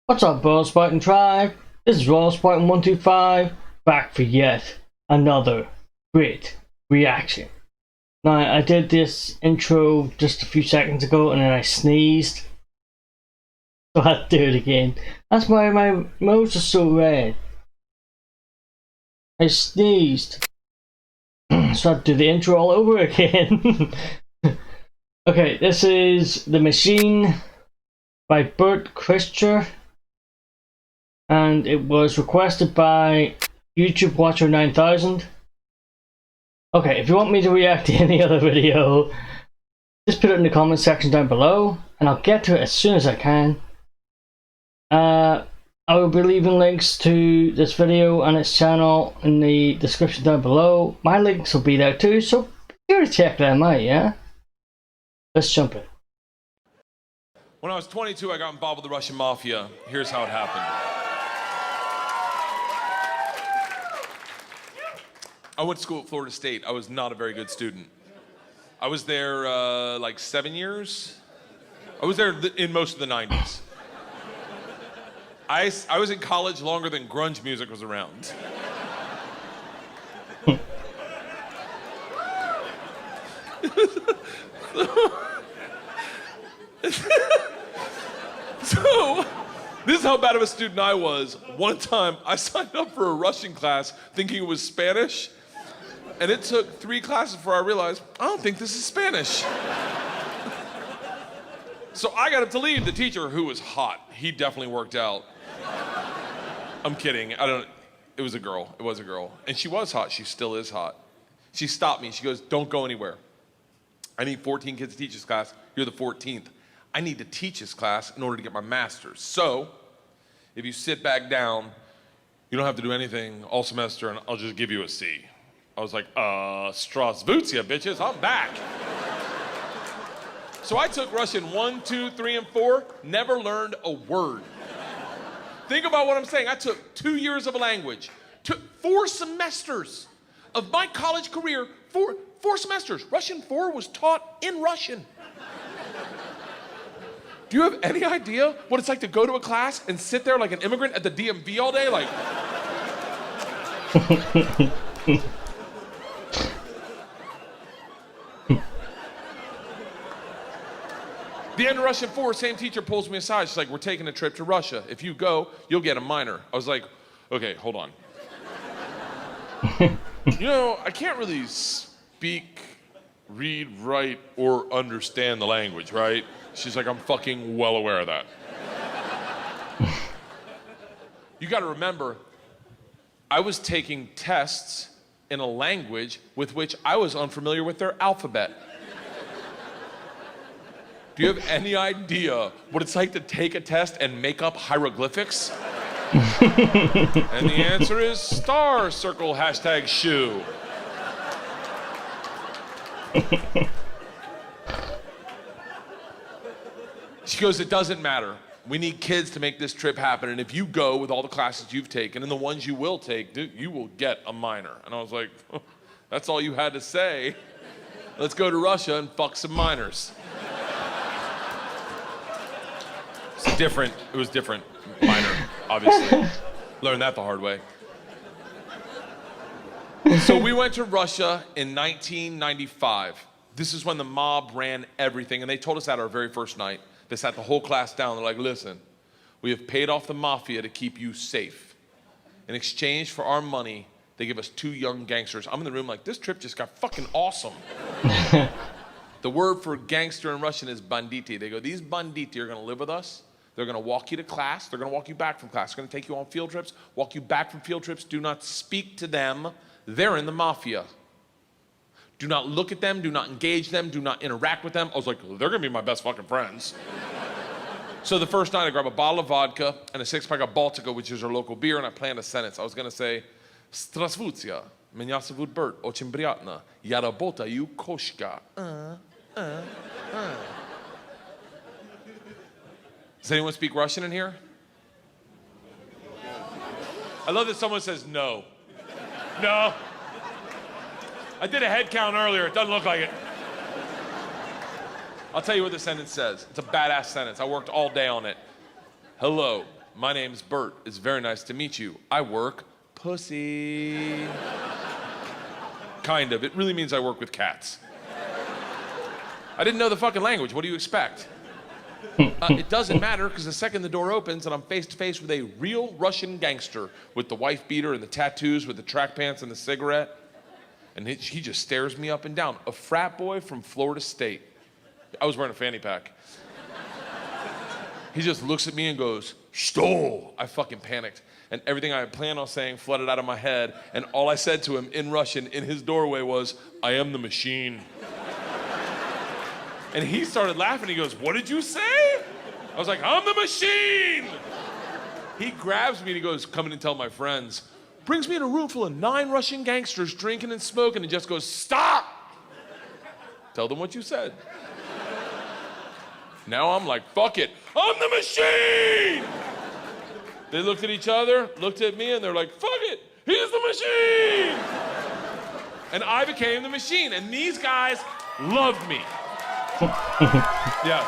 What's up, Royal Spartan Tribe? This is Royal Spartan 125, back for yet another great reaction. Now, I did this intro just a few seconds ago and then I sneezed. So I had to do it again. That's why my nose is so red. I sneezed. So I had to do the intro all over again. Okay, this is The Machine by Bert Kreischer. And it was requested by YouTube Watcher 9000. Okay, if you want me to react to any other video, just put it in the comment section down below, and I'll get to it as soon as I can. I will be leaving links to this video and its channel in the description down below. My links will be there too, so be sure to check them out, yeah? Let's jump in. When I was 22, I got involved with the Russian mafia. Here's how it happened. I went to school at Florida State. I was not a very good student. I was there like 7 years. I was there in most of the 90s. I was in college longer than grunge music was around. So, this is how bad of a student I was. One time, I signed up for a Russian class thinking it was Spanish. And it took 3 classes before I realized, I don't think this is Spanish. So I got up to leave. The teacher, who was hot, he definitely worked out. I'm kidding, it was a girl, it was a girl. And she was hot, she still is hot. She stopped me, she goes, don't go anywhere. I need 14 kids to teach this class, you're the 14th. I need to teach this class in order to get my master's. So, if you sit back down, you don't have to do anything all semester and I'll just give you a C. I was like, Strasvutia, bitches, I'm back. So I took Russian 1, 2, 3, and 4, never learned a word. Think about what I'm saying. I took 2 years of a language, took 4 semesters of my college career, four semesters. Russian 4 was taught in Russian. Do you have any idea what it's like to go to a class and sit there like an immigrant at the DMV all day? Like, the end of Russian 4, same teacher pulls me aside. She's like, we're taking a trip to Russia. If you go, you'll get a minor. I was like, okay, hold on. You know, I can't really speak, read, write, or understand the language, right? She's like, I'm fucking well aware of that. You gotta remember, I was taking tests in a language with which I was unfamiliar with their alphabet. Do you have any idea what it's like to take a test and make up hieroglyphics? And the answer is star, circle, hashtag shoe. She goes, it doesn't matter. We need kids to make this trip happen. And if you go with all the classes you've taken and the ones you will take, dude, you will get a minor. And I was like, oh, that's all you had to say. Let's go to Russia and fuck some minors. It's different. It was different. Minor, obviously. Learned that the hard way. So we went to Russia in 1995. This is when the mob ran everything, and they told us that our very first night. They sat the whole class down. They're like, listen, we have paid off the mafia to keep you safe. In exchange for our money, they give us 2 young gangsters. I'm in the room like, this trip just got fucking awesome. The word for gangster in Russian is banditi. They go, these banditi are gonna live with us. They're gonna walk you to class. They're gonna walk you back from class. They're gonna take you on field trips, walk you back from field trips. Do not speak to them. They're in the mafia. Do not look at them, do not engage them, do not interact with them. I was like, they're gonna be my best fucking friends. So the first night I grabbed a bottle of vodka and a 6-pack of Baltica, which is our local beer, and I planned a sentence. I was gonna say, Strasvutia, меня зовут Bert, очень приятно, я работаю кошка. Does anyone speak Russian in here? I love that someone says no. No. I did a head count earlier, it doesn't look like it. I'll tell you what the sentence says. It's a badass sentence. I worked all day on it. Hello, My name's Bert. It's very nice to meet you. I work pussy. Kind of. It really means I work with cats. I didn't know the fucking language. What do you expect? It doesn't matter, because the second the door opens and I'm face to face with a real Russian gangster with the wife beater and the tattoos with the track pants and the cigarette, and he just stares me up and down. A frat boy from Florida State. I was wearing a fanny pack. He just looks at me and goes, "Что?" I fucking panicked. And everything I had planned on saying flooded out of my head. And all I said to him in Russian in his doorway was, "I am the machine." And he started laughing. He goes, "What did you say?" I was like, "I'm the machine." He grabs me and he goes, "Come in and tell my friends." Brings me in a room full of 9 Russian gangsters drinking and smoking and just goes, "Stop! Tell them what you said." Now I'm like, fuck it. I'm the machine! They looked at each other, looked at me, and they're like, fuck it, he's the machine! And I became the machine, and these guys loved me. Yes.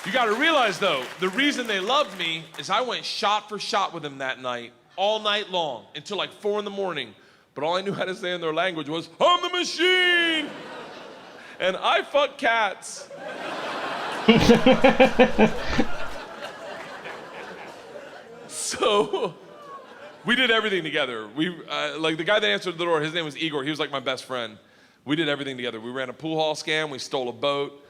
You gotta realize though, the reason they loved me is I went shot for shot with them that night, all night long, until like 4 a.m. But all I knew how to say in their language was, "I'm the machine!" And I fuck cats. So we did everything together. Like the guy that answered the door, his name was Igor. He was like my best friend. We did everything together. We ran a pool hall scam. We stole a boat.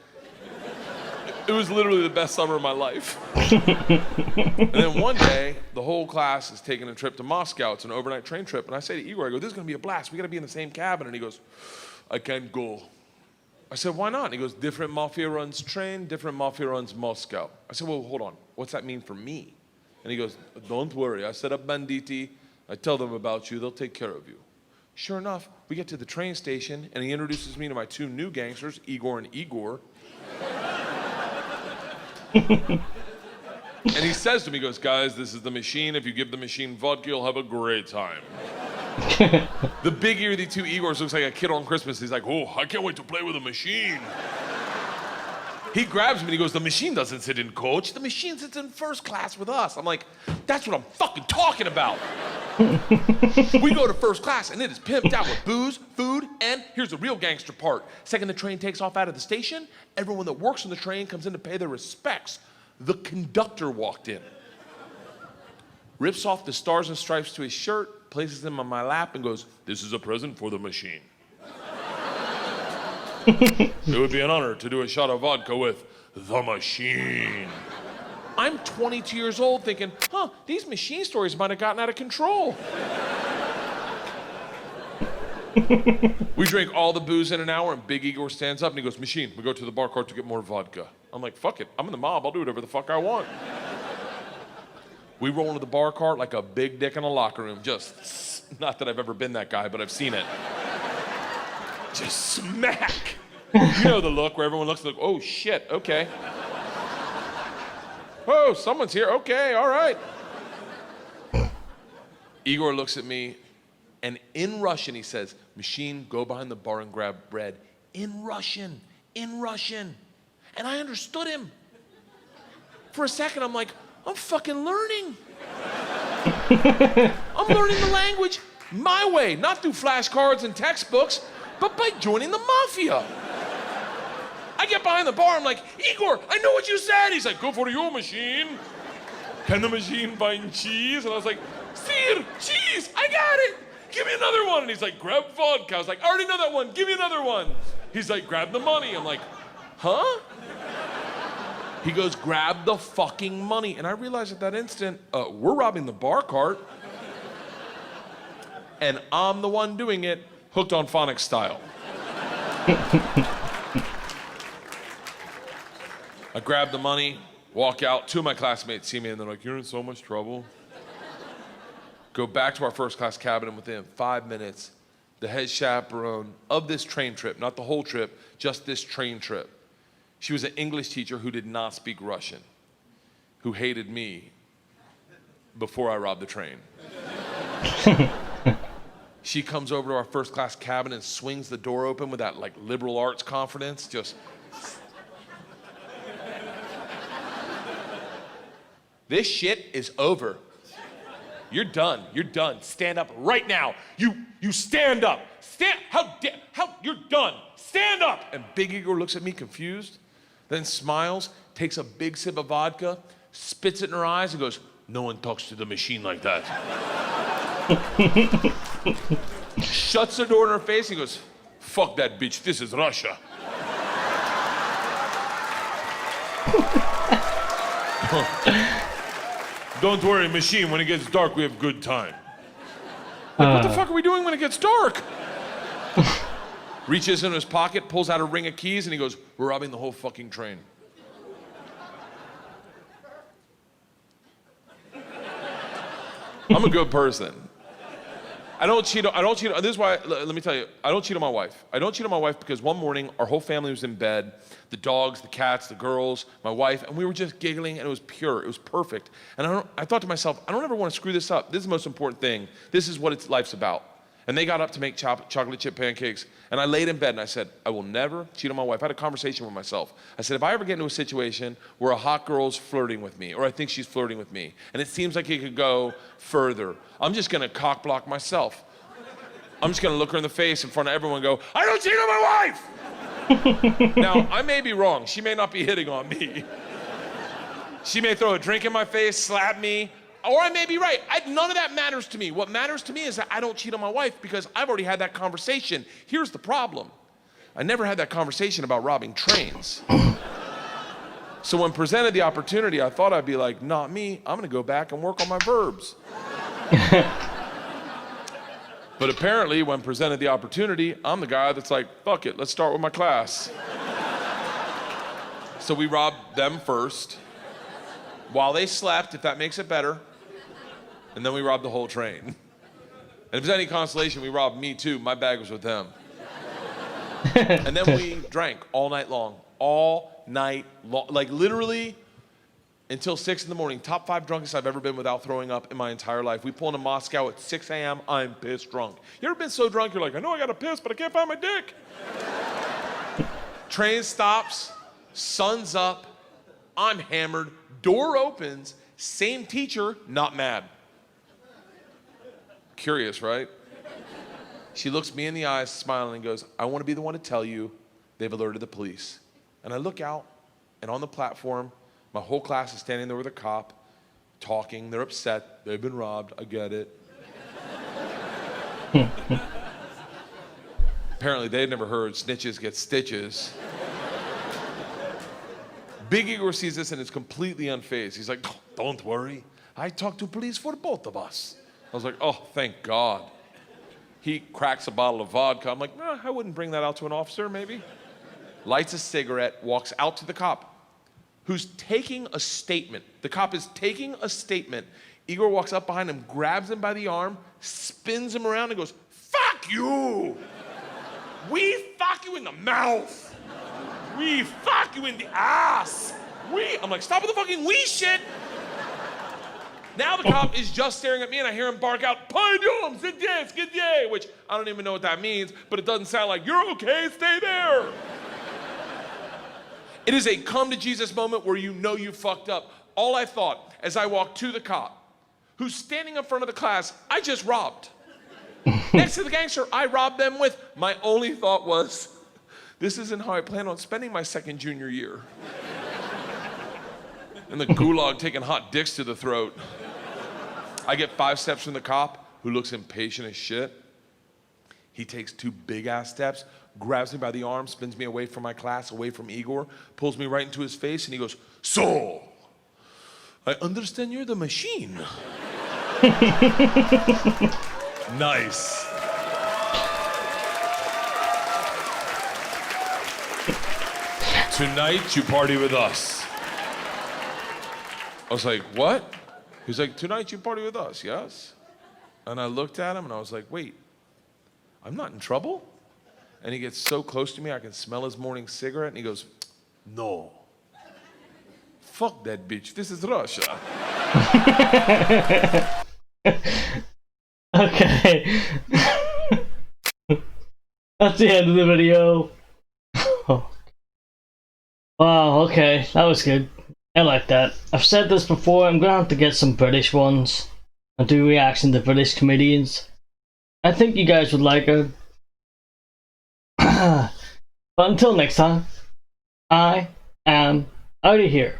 It was literally the best summer of my life. And then one day, the whole class is taking a trip to Moscow. It's an overnight train trip. And I say to Igor, I go, "This is gonna be a blast. We gotta be in the same cabin." And he goes, "I can't go." I said, "Why not?" And he goes, "Different mafia runs train, different mafia runs Moscow." I said, "Well, hold on. What's that mean for me?" And he goes, "Don't worry. I set up banditti. I tell them about you. They'll take care of you." Sure enough, we get to the train station, and he introduces me to my 2 new gangsters, Igor and Igor. And he says to me, he goes, "Guys, this is the machine. If you give the machine vodka, you'll have a great time." The big earthy 2 Igors looks like a kid on Christmas. He's like, "Oh, I can't wait to play with a machine." He grabs me and he goes, "The machine doesn't sit in coach. The machine sits in first class with us." I'm like, "That's what I'm fucking talking about." We go to first class and it is pimped out with booze, food, and here's the real gangster part. Second the train takes off out of the station, everyone that works on the train comes in to pay their respects. The conductor walked in, rips off the stars and stripes to his shirt, places them on my lap and goes, "This is a present for the machine. It would be an honor to do a shot of vodka with the machine." I'm 22 years old thinking, these machine stories might have gotten out of control. We drink all the booze in an hour and Big Igor stands up and he goes, "Machine, we go to the bar cart to get more vodka." I'm like, fuck it, I'm in the mob, I'll do whatever the fuck I want. We roll into the bar cart like a big dick in a locker room. Just, not that I've ever been that guy, but I've seen it. Just smack. You know the look where everyone looks like, "Oh shit, okay. Oh, someone's here, okay, all right." Igor looks at me and in Russian he says, "Machine, go behind the bar and grab bread." In Russian. And I understood him. For a second, I'm like, I'm fucking learning. I'm learning the language my way, not through flashcards and textbooks, but by joining the mafia. I get behind the bar, I'm like, "Igor, I know what you said." He's like, "Go for your machine. Can the machine find cheese?" And I was like, "Sir, cheese, I got it. Give me another one." And he's like, "Grab vodka." I was like, "I already know that one, give me another one." He's like, "Grab the money." I'm like, "Huh?" He goes, "Grab the fucking money." And I realized at that instant, we're robbing the bar cart. And I'm the one doing it, hooked on phonics style. I grab the money, walk out. 2 of my classmates see me and they're like, "You're in so much trouble." Go back to our first class cabin and within 5 minutes, the head chaperone of this train trip, not the whole trip, just this train trip. She was an English teacher who did not speak Russian, who hated me before I robbed the train. She comes over to our first class cabin and swings the door open with that like liberal arts confidence, just. This shit is over. You're done. You're done. Stand up right now. You stand up. You're done. Stand up. And Big Igor looks at me confused, then smiles, takes a big sip of vodka, spits it in her eyes, and goes, "No one talks to the machine like that." Shuts the door in her face and goes, "Fuck that bitch. This is Russia." "Don't worry, machine. When it gets dark, we have good time." Like, what the fuck are we doing when it gets dark? Reaches in his pocket, pulls out a ring of keys, and he goes, "We're robbing the whole fucking train." I'm a good person. I don't cheat. This is why, let me tell you, I don't cheat on my wife. I don't cheat on my wife because one morning, our whole family was in bed, the dogs, the cats, the girls, my wife, and we were just giggling, and it was pure. It was perfect. And I thought to myself, I don't ever want to screw this up. This is the most important thing. This is what life's about. And they got up to make chocolate chip pancakes, and I laid in bed and I said, I will never cheat on my wife. I had a conversation with myself. I said, if I ever get into a situation where a hot girl's flirting with me, or I think she's flirting with me, and it seems like it could go further, I'm just gonna cock block myself. I'm just gonna look her in the face in front of everyone and go, I don't cheat on my wife! Now, I may be wrong. She may not be hitting on me. She may throw a drink in my face, slap me, or I may be right. None of that matters to me. What matters to me is that I don't cheat on my wife because I've already had that conversation. Here's the problem. I never had that conversation about robbing trains. So when presented the opportunity, I thought I'd be like, not me. I'm gonna go back and work on my verbs. But apparently, when presented the opportunity, I'm the guy that's like, fuck it, let's start with my class. So we robbed them first, while they slept, if that makes it better. And then we robbed the whole train. And if there's any consolation, we robbed me too. My bag was with them. And then we drank all night long. All night long. Like literally until 6 in the morning. Top 5 drunkest I've ever been without throwing up in my entire life. We pull into Moscow at 6 a.m. I'm pissed drunk. You ever been so drunk you're like, I know I gotta piss, but I can't find my dick? Train stops, sun's up, I'm hammered, door opens, same teacher, not mad. Curious, right? She looks me in the eyes, smiling, and goes, I want to be the one to tell you they've alerted the police. And I look out, and on the platform, my whole class is standing there with a cop, talking. They're upset. They've been robbed. I get it. Apparently, they'd never heard snitches get stitches. Big Igor sees this and is completely unfazed. He's like, oh, don't worry. I talked to police for both of us. I was like, oh, thank God. He cracks a bottle of vodka. I'm like, I wouldn't bring that out to an officer, maybe. Lights a cigarette, walks out to the cop, who's taking a statement. The cop is taking a statement. Igor walks up behind him, grabs him by the arm, spins him around and goes, fuck you! We fuck you in the mouth! We fuck you in the ass! I'm like, stop with the fucking we shit! Now the cop is just staring at me and I hear him bark out, Pardon, skidye, which I don't even know what that means, but it doesn't sound like, you're okay, stay there. It is a come to Jesus moment where you know you fucked up. All I thought as I walked to the cop, who's standing in front of the class I just robbed. Next to the gangster I robbed them with, my only thought was, this isn't how I plan on spending my second junior year. In the gulag taking hot dicks to the throat. I get 5 steps from the cop, who looks impatient as shit. He takes 2 big ass steps, grabs me by the arm, spins me away from my class, away from Igor, pulls me right into his face, and he goes, so, I understand you're the machine. Nice. Tonight you party with us. I was like, what? He's like, tonight you party with us, yes? And I looked at him and I was like, wait, I'm not in trouble? And he gets so close to me, I can smell his morning cigarette, and he goes, no. Fuck that bitch, this is Russia. Okay. That's the end of the video. Wow, okay, that was good. I like that. I've said this before, I'm gonna have to get some British ones and do reaction to British comedians. I think you guys would like it. But until next time, I am out of here.